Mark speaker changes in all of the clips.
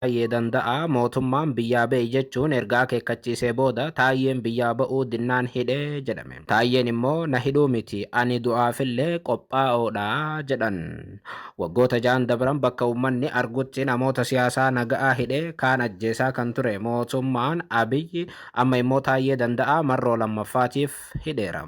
Speaker 1: Taayyee danda'a mootummaan biyyaa ba'e jechuun ergaa akeekkachiisee booda taayyeen biyyaa ba'uu dinnaan hidhee jedhame. Taayyeen immoo na hidhuu miti ani du'aafillee qophaa'oodha jedhan. Waggoota ja'an dabran bakka uummanni argutti namoota siyaasaa naga'aa hidhee kaan ajjeesaa kan ture mootummaan Abiyyi amma immoo taayyee danda'a marroo lammaffaatiif hidheera.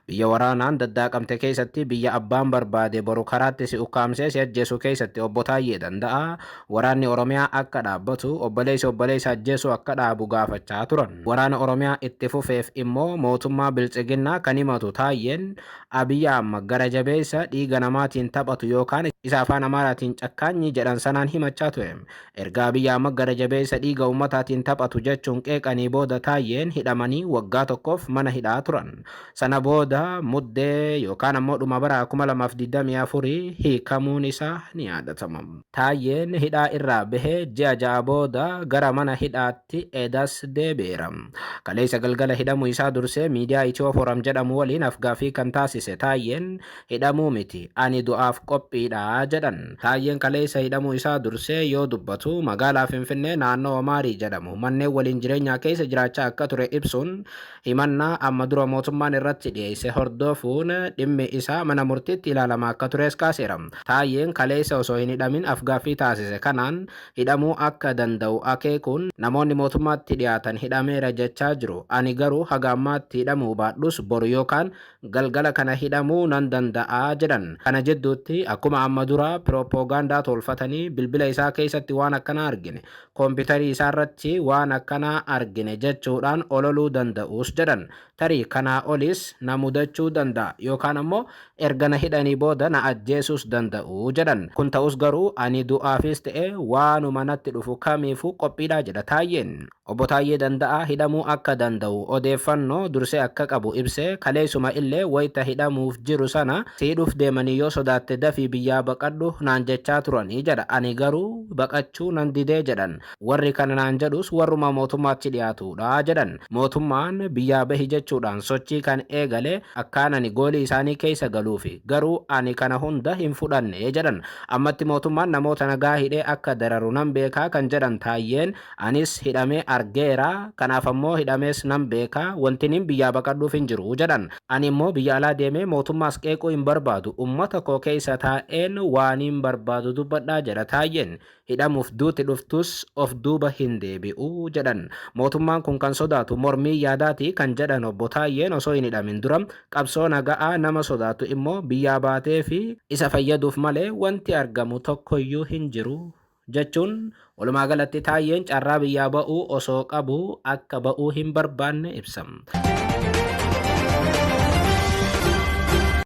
Speaker 1: Biyya waraanaan daddaaqamte keessatti biyya abbaan barbaade boru karaatti si ukkaamsee si ajjeesu keessatti obbo Taayyee danda'a waraanni Oromiyaa akka dhaabbatu obboleessa ajjeesuu akka dhaabu gaafachaa turan. Waraana Oromiyaa itti fufeef immoo mootummaa bilchiginnaa kan himatu Taayyeen Abiyyi amma gara jabeessa dhiiga namaatiin taphatu yookaan isa afaan Amaaraatiin cakkaanyi jedhan sanaan himachaa ture. Erga Abiyyi amma gara jabeessa dhiiga uummataatiin taphatu jechuun qeeqanii booda Taayyeen hidhamanii waggaa tokkoof mana hidhaa turan. Sana booda muddee yookaan ammoo dhuma bara 2024 hiikamuun isaa ni yaadatama. Taayyeen hidhaa irraa bahee ji'a ja'a booda gara mana hidhaatti edas deebi'eera. Kaleessa galgala hidhamuu isaa dursee miidiyaa Itiyoo Forum jedhamu waliin afgaaffii kan taasise Taayyeen hidhamuu miti ani du'aaf qophiidha jedhan. Taayyeen kaleessa hidhamuu isaa dursee yoo dubbatu magaalaa Finfinnee naannoo Omaarii jedhamu manneen waliin jireenyaa keessa jiraachaa akka ture ibsuun himannaa amma dura mootummaan irratti dhiyeesse hordofuun dhimmi isaa mana murtiitti ilaalamaa akka tures kaaseera. Taayyeen kaleessa osoo hin hidhamin afgaaffii taasise kanaan hidhamuu akka danda'u akeekuun namoonni mootummaatti dhiyaatan hidhameera jechaa jiru. Ani garuu haga ammaatti hidhamuu baadhus boru yookaan galgala kana hidhamuu nan danda'a jedhan. Kana jidduutti akkuma amma dura piroopoogaandaa tolfatanii bilbila isaa keessatti waan akkanaa argine koompitarii isaa irratti waan akkanaa argine jechuudhaan ololuu danda'us jedhan. Tarii kanaa olis na mudachuu danda'a yookaan ammoo erga na hidhanii booda na ajjeesuus danda'u jedhan. Kun ta'us garuu ani du'aafis ta'e waanuma natti dhufu kamiifuu qophiidha jedha Taayyeen. Obbo Taayyee danda'a hidhamuu akka danda'u odeeffannoo dursee akka qabu ibsee kaleessuma illee wayita hidhamuuf jiru sana siidhuuf deemanii yoo sodaatte dafii biyyaa baqadhu naan jechaa turanii jedha. Ani garuu baqachuu nan didee jedhan. Warri kana naan jedhus warruma mootummaatti dhiyaatudha jedhan. Mootummaan biyyaa bahi jechuudhaan sochii kan eegale akkaan ani goolii isaanii keessa galuufi garuu ani kana hunda hin fudhanne jedhan. Ammatti mootummaan namoota nagaa hidhee akka dararu nan beekaa kan jedhan Taayyeen anis hidhamee argeera kanaaf ammoo hidhamees nan beekaa wantiniin biyyaa baqadhuuf hin jiru jedhan. Ani immoo biyya alaa deemee mootummaas qeequu hin barbaadu ummata koo keessa taa'een waan hin barbaadu dubbadhaa jedha Taayyeen. Hidhamuuf duuti dhuftus of duuba hin deebi'u jedhan. Mootummaan kun kan sodaatu mormii yaadaati kan jedhan obbo Taayyeen osoo hin hidhamin dura qabsoo naga'aa nama sodaatu immoo biyyaa baatee fi isa fayyaduuf malee wanti argamu tokkoyyuu hin jiru jechuun walumaa galatti Taayyeen carraa biyyaa ba'uu osoo qabu akka ba'uu hin barbaanne ibsam.